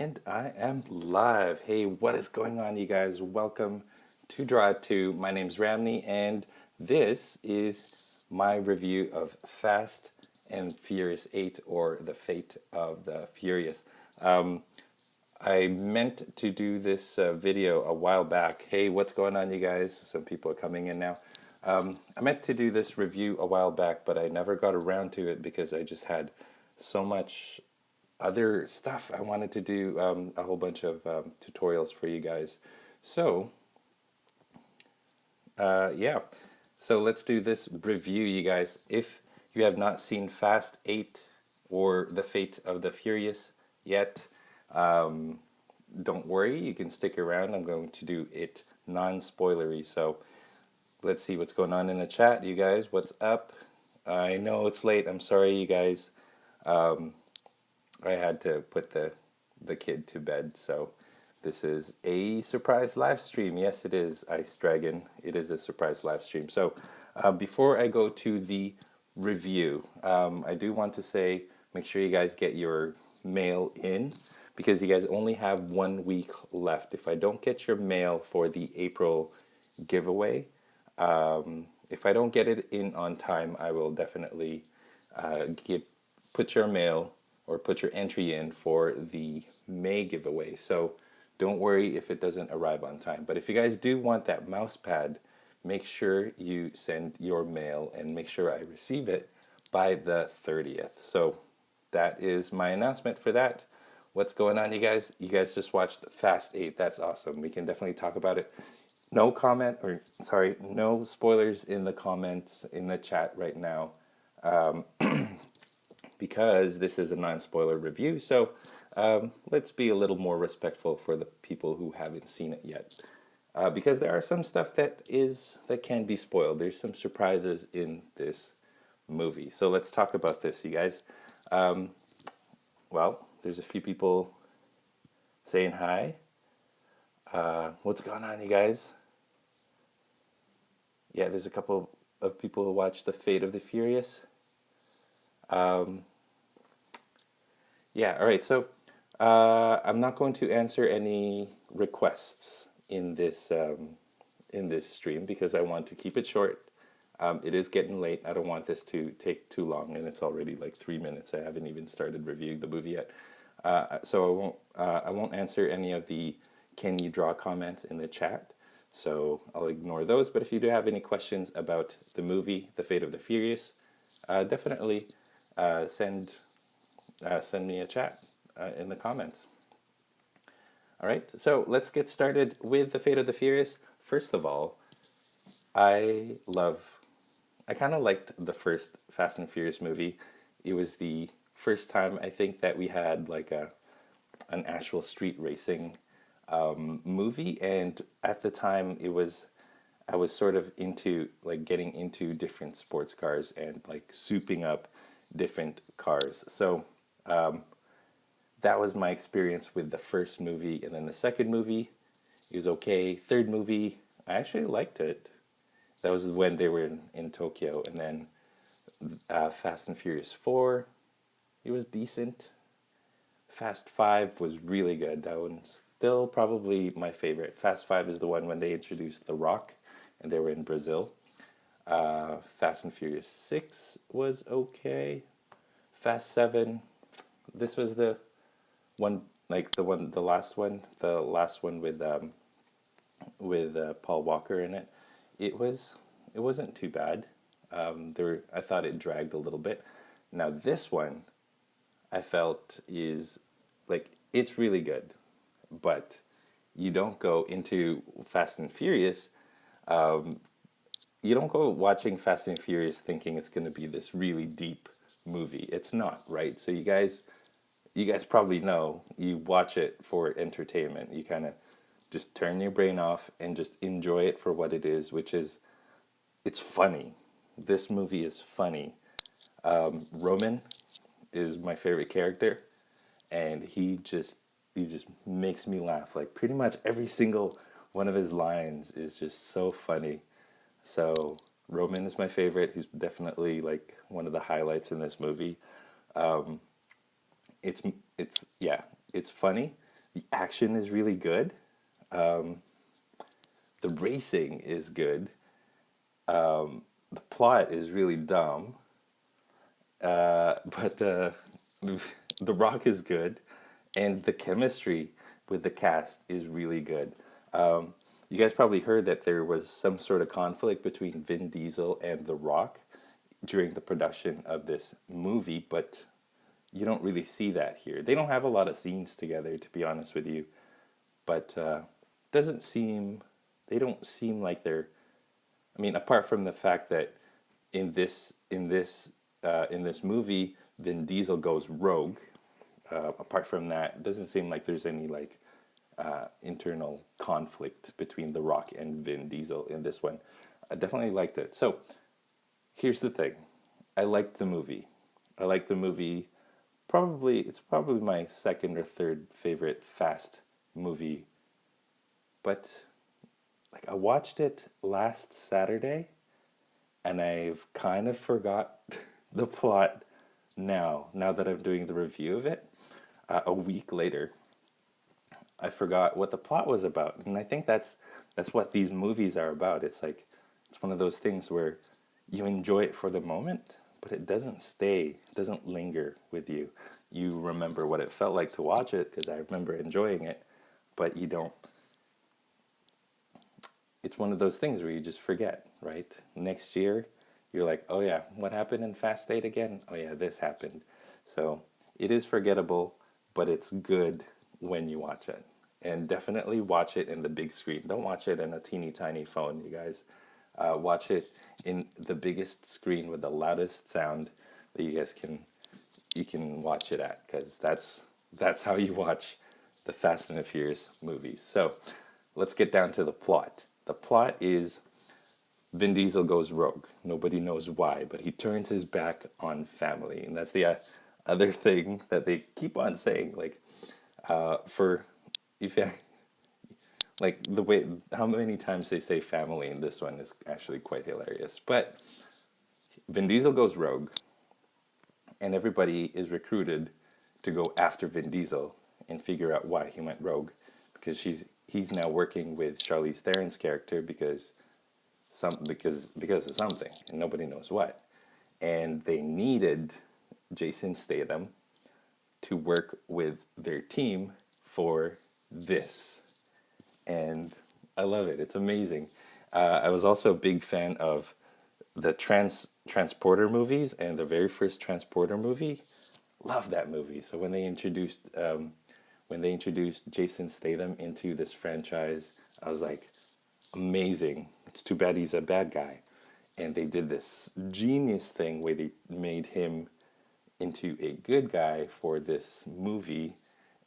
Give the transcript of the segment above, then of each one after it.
And I am live. Hey, what is going on, you guys? Welcome to drawittoo. My name's Ramny, and this is my review of Fast and Furious 8, or The Fate of the Furious. I meant to do this video a while back. Hey, what's going on, you guys? Some people are coming in now. I meant to do this review a while back, but I never got around to it because I just had so much other stuff. I wanted to do a whole bunch of tutorials for you guys. So, yeah. So let's do this review, you guys. If you have not seen Fast 8 or The Fate of the Furious yet, don't worry, you can stick around. I'm going to do it non-spoilery. So let's see what's going on in the chat, you guys. What's up? I know it's late. I'm sorry, you guys. I had to put the kid to bed, so this is a surprise live stream. Yes, it is, Ice Dragon. It is a surprise live stream. So before I go to the review, I do want to say, make sure you guys get your mail in, because you guys only have 1 week left. If I don't get your mail for the April giveaway, if I don't get it in on time, I will definitely put your mail or put your entry in for the May giveaway. So don't worry if it doesn't arrive on time. But if you guys do want that mouse pad, make sure you send your mail and make sure I receive it by the 30th. So that is my announcement for that. What's going on, you guys? You guys just watched Fast 8. That's awesome. We can definitely talk about it. No no spoilers in the comments in the chat right now. Because this is a non-spoiler review, so let's be a little more respectful for the people who haven't seen it yet. Because there are some stuff that can be spoiled. There's some surprises in this movie. So let's talk about this, you guys. Well, there's a few people saying hi. What's going on, you guys? Yeah, there's a couple of people who watch The Fate of the Furious. Yeah, all right, so I'm not going to answer any requests in this stream because I want to keep it short. It is getting late. I don't want this to take too long, and it's already like 3 minutes. I haven't even started reviewing the movie yet. So I won't answer any of the "can you draw" comments in the chat. So I'll ignore those. But if you do have any questions about the movie, The Fate of the Furious, definitely send me a chat in the comments. All right, so let's get started with The Fate of the Furious. First of all, I kind of liked the first Fast and Furious movie. It was the first time I think that we had like an actual street racing movie, and at the time I was sort of into like getting into different sports cars and like souping up different cars. So that was my experience with the first movie, and then the second movie, it was okay. Third movie, I actually liked it. That was when they were in Tokyo, and then Fast and Furious 4, it was decent. Fast 5 was really good. That one's still probably my favorite. Fast 5 is the one when they introduced The Rock, and they were in Brazil. Fast and Furious 6 was okay. Fast 7, this was the one, like the last one with Paul Walker in it. It wasn't too bad. I thought it dragged a little bit. Now this one, I felt is like, it's really good, but you don't go into Fast and Furious. You don't go watching Fast and Furious thinking it's going to be this really deep movie. It's not, right? So you guys probably know, you watch it for entertainment. You kind of just turn your brain off and just enjoy it for what it is, which is, it's funny. This movie is funny. Roman is my favorite character, and he just makes me laugh. Like pretty much every single one of his lines is just so funny. So Roman is my favorite. He's definitely like one of the highlights in this movie. It's yeah, it's funny. The action is really good. Um, the racing is good. The plot is really dumb. But The Rock is good, and the chemistry with the cast is really good. You guys probably heard that there was some sort of conflict between Vin Diesel and The Rock during the production of this movie, but you don't really see that here. They don't have a lot of scenes together, to be honest with you, but doesn't seem they don't seem like they're. I mean, apart from the fact that in this movie, Vin Diesel goes rogue. Apart from that, it doesn't seem like there's any like internal conflict between The Rock and Vin Diesel in this one. I definitely liked it. So here's the thing: I liked the movie. I like the movie. It's probably my second or third favorite Fast movie. But like I watched it last Saturday, and I've kind of forgot the plot now. Now that I'm doing the review of it, a week later, I forgot what the plot was about, and I think that's what these movies are about. It's like it's one of those things where you enjoy it for the moment, but it doesn't stay, it doesn't linger with you. You remember what it felt like to watch it because I remember enjoying it, but you don't. It's one of those things where you just forget, right? Next year, you're like, oh yeah, what happened in Fast 8 again? Oh yeah, this happened. So it is forgettable, but it's good when you watch it. And definitely watch it in the big screen. Don't watch it in a teeny tiny phone, you guys. Watch it in the biggest screen with the loudest sound that you can watch it at, because that's how you watch the Fast and the Furious movies. So let's get down to the plot. The plot is Vin Diesel goes rogue. Nobody knows why, but he turns his back on family, and that's the other thing that they keep on saying. Like, for if you, like the way how many times they say family in this one is actually quite hilarious. But Vin Diesel goes rogue, and everybody is recruited to go after Vin Diesel and figure out why he went rogue, because he's now working with Charlize Theron's character because of something, and nobody knows what. And they needed Jason Statham to work with their team for this, and I love it. It's amazing. I was also a big fan of the Transporter movies, and the very first Transporter movie. Love that movie. So when they introduced Jason Statham into this franchise, I was like, amazing. It's too bad he's a bad guy. And they did this genius thing where they made him into a good guy for this movie,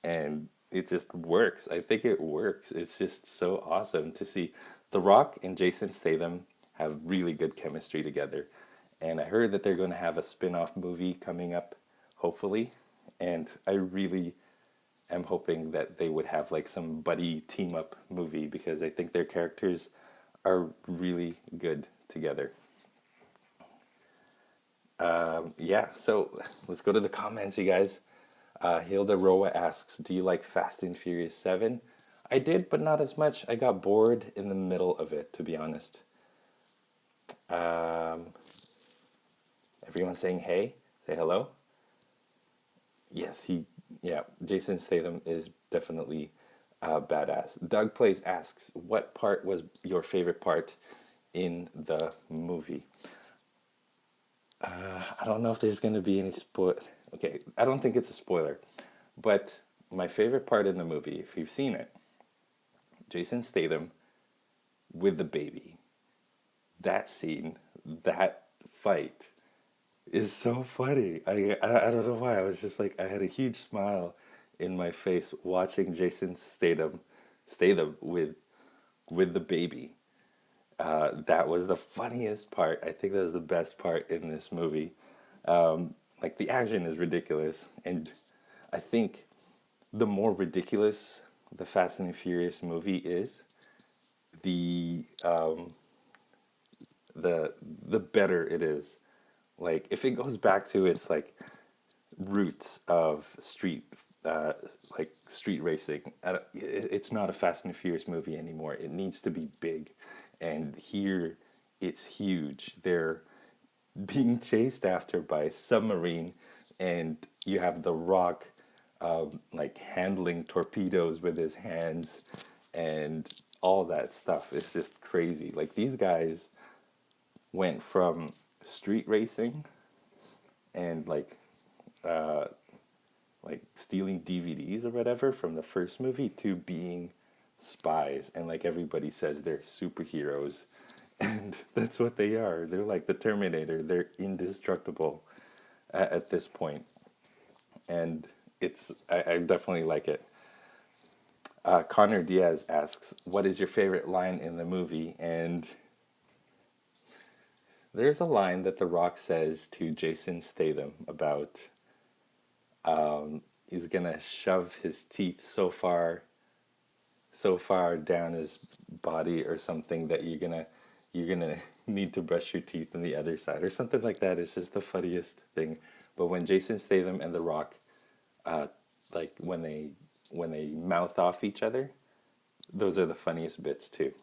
and it just works. I think it works. It's just so awesome to see The Rock and Jason Statham have really good chemistry together. And I heard that they're going to have a spin-off movie coming up, hopefully. And I really am hoping that they would have like some buddy team up movie, because I think their characters are really good together. Yeah, so let's go to the comments, you guys. Hilda Roa asks, do you like Fast and Furious 7? I did, but not as much. I got bored in the middle of it, to be honest. Um, Everyone saying hey? Say hello? Yes, Jason Statham is definitely badass. Doug Plays asks, what part was your favorite part in the movie? I don't know if there's going to be any spoil. Okay, I don't think it's a spoiler. But my favorite part in the movie, if you've seen it, Jason Statham with the baby. That scene, that fight is so funny. I don't know why. I was just like, I had a huge smile in my face watching Jason Statham with the baby. That was the funniest part. I think that was the best part in this movie. Like the action is ridiculous, and I think the more ridiculous the Fast and the Furious movie is, the the better it is. Like if it goes back to its like roots of street uh, like street racing. It's not a Fast and Furious movie anymore. It needs to be big, and here it's huge. They're being chased after by a submarine, and you have The Rock like handling torpedoes with his hands, and all that stuff. It's just crazy. Like these guys went from street racing and like stealing DVDs or whatever from the first movie to being spies, and like everybody says they're superheroes, and that's what they are. They're like the Terminator. They're indestructible at this point, and I definitely like it. Connor Diaz asks, "What is your favorite line in the movie?" And there's a line that The Rock says to Jason Statham about he's gonna shove his teeth so far down his body or something that you're gonna need to brush your teeth on the other side or something like that. It's just the funniest thing. But when Jason Statham and The Rock, uh, like when they mouth off each other, those are the funniest bits too.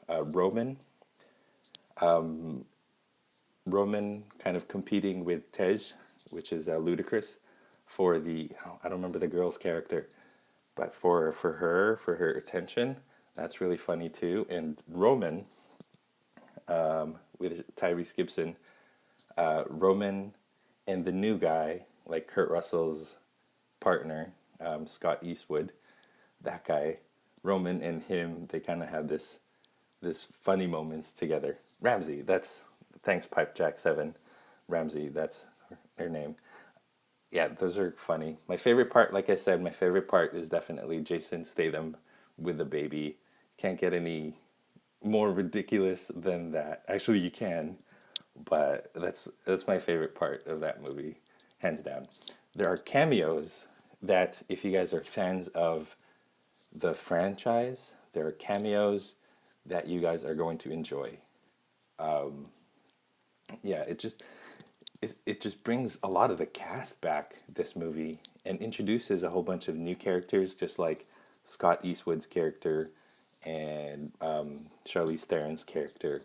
Roman kind of competing with Tej, which is ludicrous for the I don't remember the girl's character, but for her attention, that's really funny too. And Roman with Tyrese Gibson, Roman and the new guy, like Kurt Russell's partner, Scott Eastwood, that guy, Roman and him, they kind of have this funny moments together. Ramsey, that's thanks Pipe Jack 7. Ramsey, that's her name. Yeah, those are funny. My favorite part, like I said, my favorite part is definitely Jason Statham with the baby. Can't get any more ridiculous than that. Actually, you can, but that's my favorite part of that movie, hands down. There are cameos that, if you guys are fans of the franchise, there are cameos that you guys are going to enjoy. Yeah, it just brings a lot of the cast back, this movie, and introduces a whole bunch of new characters, just like Scott Eastwood's character and Charlize Theron's character,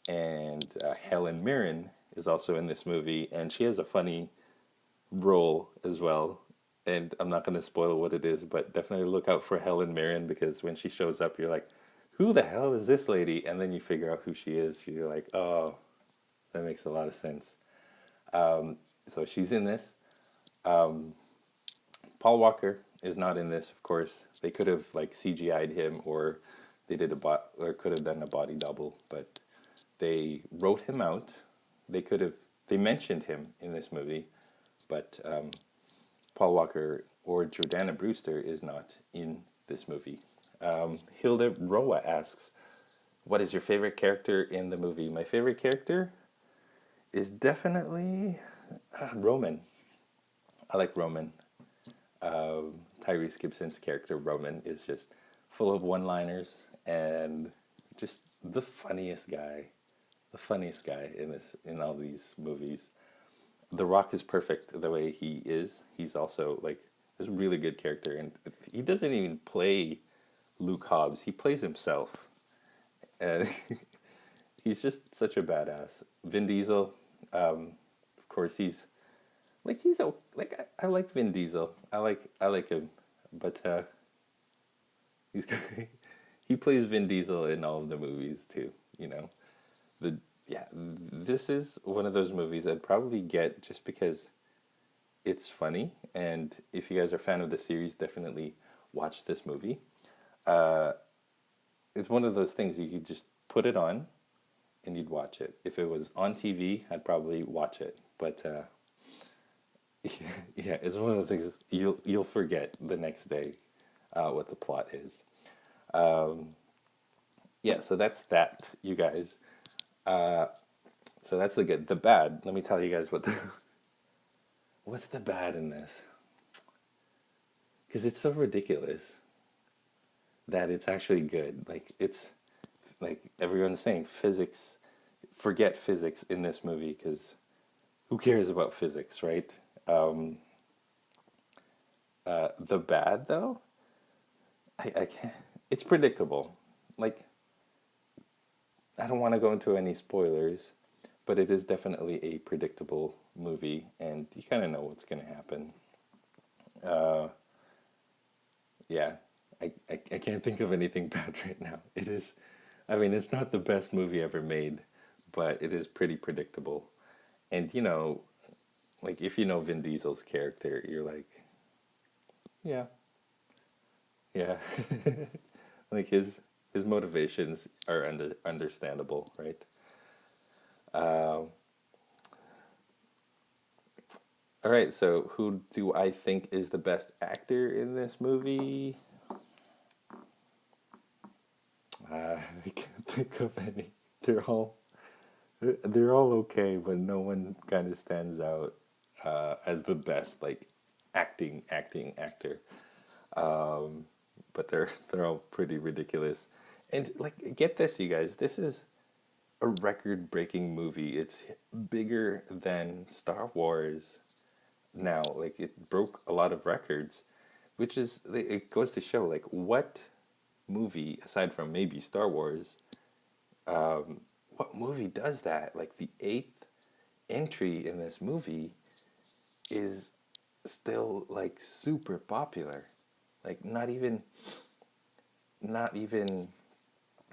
and Helen Mirren is also in this movie, and she has a funny role as well. And I'm not going to spoil what it is, but definitely look out for Helen Mirren, because when she shows up, you're like, who the hell is this lady? And then you figure out who she is. You're like, oh, that makes a lot of sense. So she's in this. Paul Walker is not in this, of course. They could have like CGI'd him, or they did or could have done a body double, but they wrote him out. They mentioned him in this movie, but Paul Walker or Jordana Brewster is not in this movie. Hilda Roa asks, what is your favorite character in the movie? My favorite character is definitely Roman. I like Roman. Tyrese Gibson's character, Roman, is just full of one-liners and just the funniest guy. The funniest guy in all these movies. The Rock is perfect the way he is. He's also like this really good character, and he doesn't even play Luke Hobbs. He plays himself, and he's just such a badass. Vin Diesel, of course, I like Vin Diesel. I like him, but he's he plays Vin Diesel in all of the movies too. You know, this is one of those movies I'd probably get just because it's funny, and if you guys are a fan of the series, definitely watch this movie. It's one of those things you could just put it on and you'd watch it. If it was on TV, I'd probably watch it. But yeah, it's one of the things you'll forget the next day what the plot is. Yeah, so that's that, you guys. So that's the good. The bad. Let me tell you guys what's the bad in this? Because it's so ridiculous that it's actually good. Like it's like everyone's saying, physics. Forget physics in this movie, because who cares about physics, right? The bad though, I can't. It's predictable. Like I don't want to go into any spoilers, but it is definitely a predictable movie, and you kind of know what's going to happen. Uh, yeah, I can't think of anything bad right now. It is, I mean, it's not the best movie ever made, but it is pretty predictable. And like if you know Vin Diesel's character, you're like, yeah, yeah. Like his motivations are understandable, right? Um, all right, so who do I think is the best actor in this movie? I can't think of any. They're all they're all okay, but no one kind of stands out as the best like acting actor. Um, but they're all pretty ridiculous. And like, get this, you guys, this is a record-breaking movie. It's bigger than Star Wars now. Like, it broke a lot of records, which is it goes to show like what movie aside from maybe Star Wars, what movie does that? Like the eighth entry in this movie is still like super popular. Like not even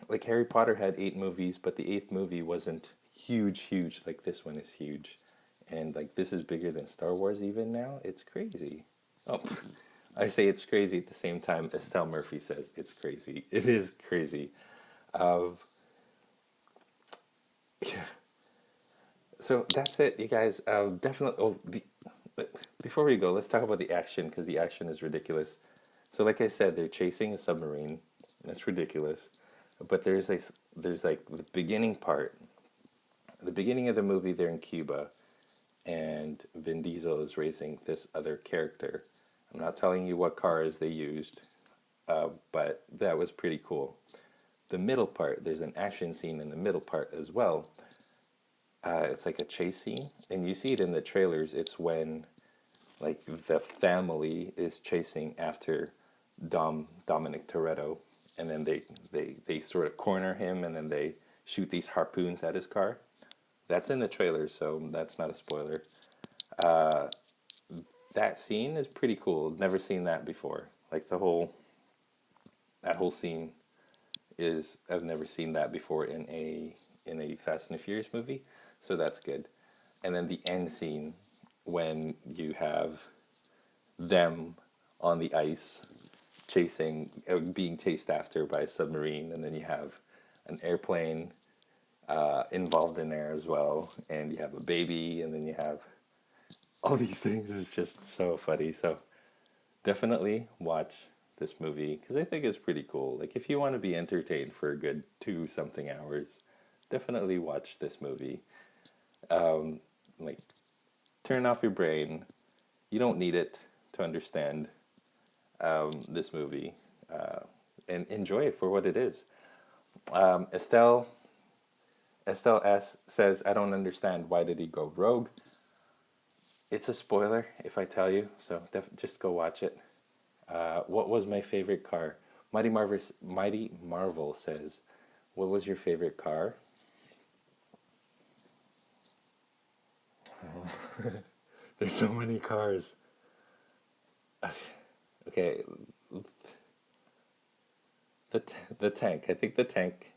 like Harry Potter had eight movies, but the eighth movie wasn't huge like this one is huge. And like this is bigger than Star Wars even now. It's crazy. Oh, I say it's crazy at the same time Estelle Murphy says it's crazy. It is crazy. Of yeah. So that's it, you guys. Definitely. But before we go, let's talk about the action because the action is ridiculous. So, like I said, they're chasing a submarine. That's ridiculous. But there's like the beginning part. The beginning of the movie, they're in Cuba, and Vin Diesel is racing this other character. I'm not telling you what cars they used, but that was pretty cool. The middle part, there's an action scene in the middle part as well. It's like a chase scene, and you see it in the trailers. It's when like the family is chasing after Dominic Toretto, and then they sort of corner him, and then they shoot these harpoons at his car. That's in the trailer, so that's not a spoiler. That scene is pretty cool. Never seen that before. Like that whole scene is I've never seen that before in a Fast and the Furious movie, so that's good. And then the end scene when you have them on the ice chasing being chased after by a submarine, and then you have an airplane involved in there as well, and you have a baby, and then you have all these things. Is just so funny. So definitely watch this movie because I think it's pretty cool. Like if you want to be entertained for a good 2 something hours, definitely watch this movie. Like turn off your brain. You don't need it to understand this movie, and enjoy it for what it is. Estelle S says, "I don't understand. Why did he go rogue?" It's a spoiler if I tell you, so just go watch it. What was my favorite car? Mighty Marvel says, "What was your favorite car?" There's so many cars. Okay, the tank. I think the tank.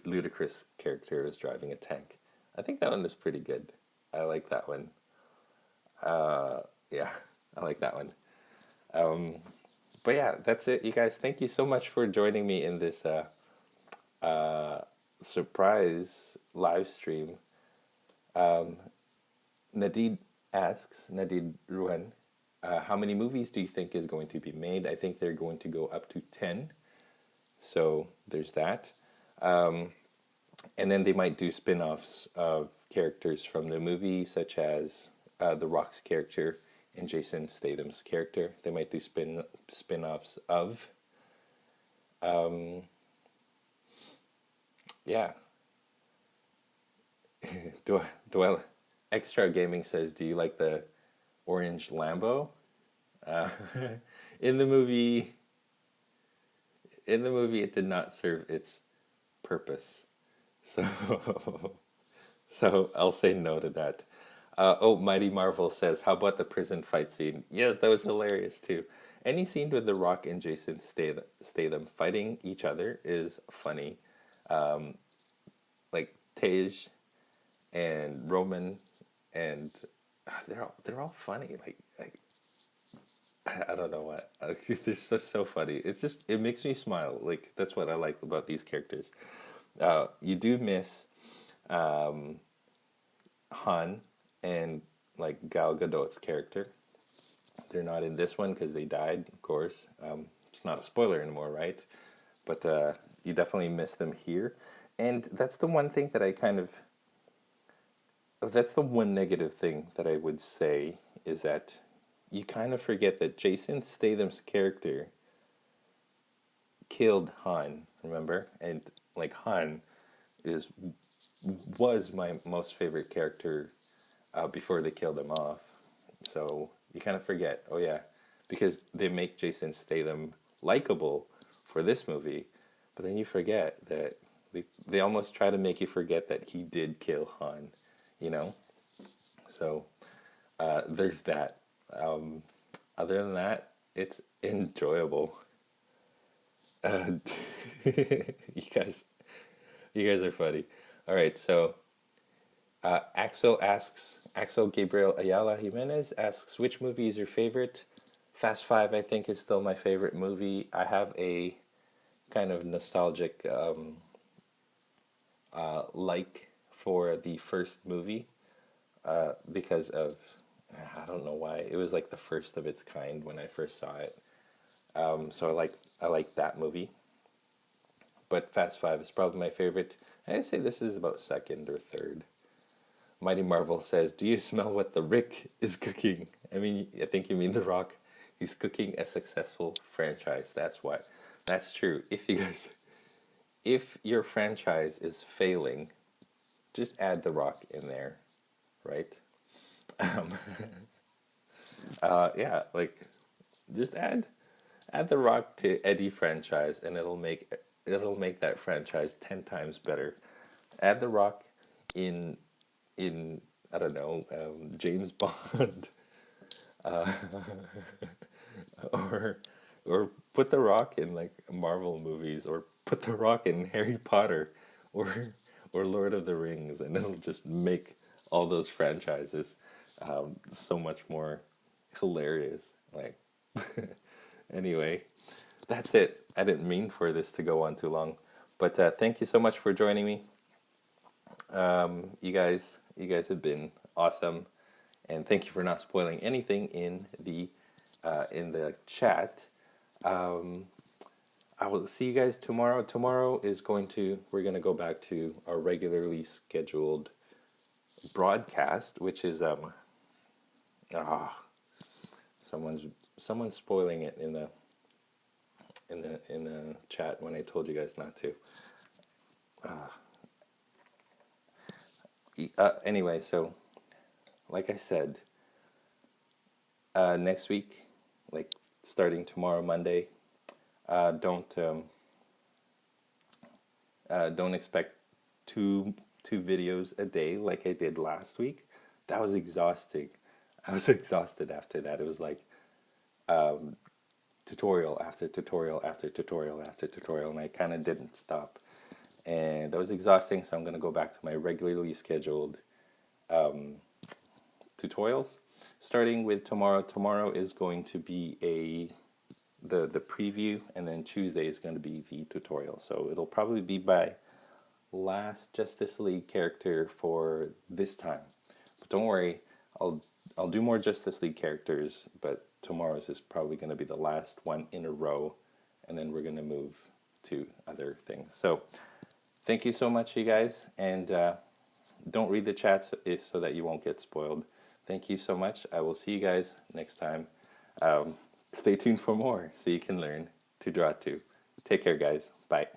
Ludicrous character is driving a tank. I think that one is pretty good. I like that one. Yeah, I like that one. But yeah, that's it, you guys. Thank you so much for joining me in this surprise live stream. Nadid Ruhan, how many movies do you think is going to be made? I think they're going to go up to 10. So there's that. And then they might do spin offs of characters from the movie, such as The Rock's character and Jason Statham's character. They might do spin offs of. Yeah. Duel Extra Gaming says, "Do you like the orange Lambo. Uh, in the movie, it did not serve its purpose. So, so I'll say no to that. Oh, Mighty Marvel says, "How about the prison fight scene?" Yes, that was hilarious too. Any scene with The Rock and Jason Statham fighting each other is funny. Um, like Tej and Roman, and they're all funny. Like I don't know what. They're so funny. It's just it makes me smile. Like that's what I like about these characters. You do miss um, Han and like Gal Gadot's character. They're not in this one because they died, of course. It's not a spoiler anymore, right? But you definitely miss them here. And that's the one thing that I kind of. That's the one negative thing that I would say is that you kind of forget that Jason Statham's character killed Han, remember? And like Han is was my most favorite character before they killed him off. So you kind of forget, oh yeah, because they make Jason Statham likable for this movie, but then you forget that they almost try to make you forget that he did kill Han, you know? So there's that. Um, Other than that, it's enjoyable. Uh, you guys, you guys are funny. All right, so Axel Gabriel Ayala Jimenez asks, which movie is your favorite? Fast Five, I think, is still my favorite movie. I have a kind of nostalgic like for the first movie because of, I don't know why, it was like the first of its kind when I first saw it. So I like that movie. But Fast Five is probably my favorite. I'd say this is about second or third. Mighty Marvel says, "Do you smell what the Rick is cooking?" I mean, I think you mean The Rock. He's cooking a successful franchise. That's what. That's true. If your franchise is failing, just add The Rock in there, right? Um, yeah, like just add The Rock to Eddie franchise, and it'll make that franchise 10 times better. Add The Rock in in I don't know, James Bond, uh, or put The Rock in like Marvel movies, or put The Rock in Harry Potter, or Lord of the Rings, and it'll just make all those franchises so much more hilarious. Like anyway, that's it. I didn't mean for this to go on too long, but thank you so much for joining me. You guys have been awesome, and thank you for not spoiling anything in the chat. Um, I will see you guys tomorrow. Tomorrow we're gonna go back to our regularly scheduled broadcast, which is ah someone's spoiling it in the chat when I told you guys not to. Anyway, so like I said, next week, like starting tomorrow, Monday, don't expect two videos a day like I did last week. That was exhausting. I was exhausted after that. It was like tutorial after tutorial after tutorial after tutorial, and I kind of didn't stop. And that was exhausting, so I'm going to go back to my regularly scheduled tutorials. Starting with tomorrow. Tomorrow is going to be the preview, and then Tuesday is going to be the tutorial. So it'll probably be my last Justice League character for this time. But don't worry, I'll do more Justice League characters, but tomorrow's is probably going to be the last one in a row, and then we're going to move to other things. So thank you so much, you guys, and don't read the chats so that you won't get spoiled. Thank you so much. I will see you guys next time. Stay tuned for more so you can learn to draw too. Take care, guys. Bye.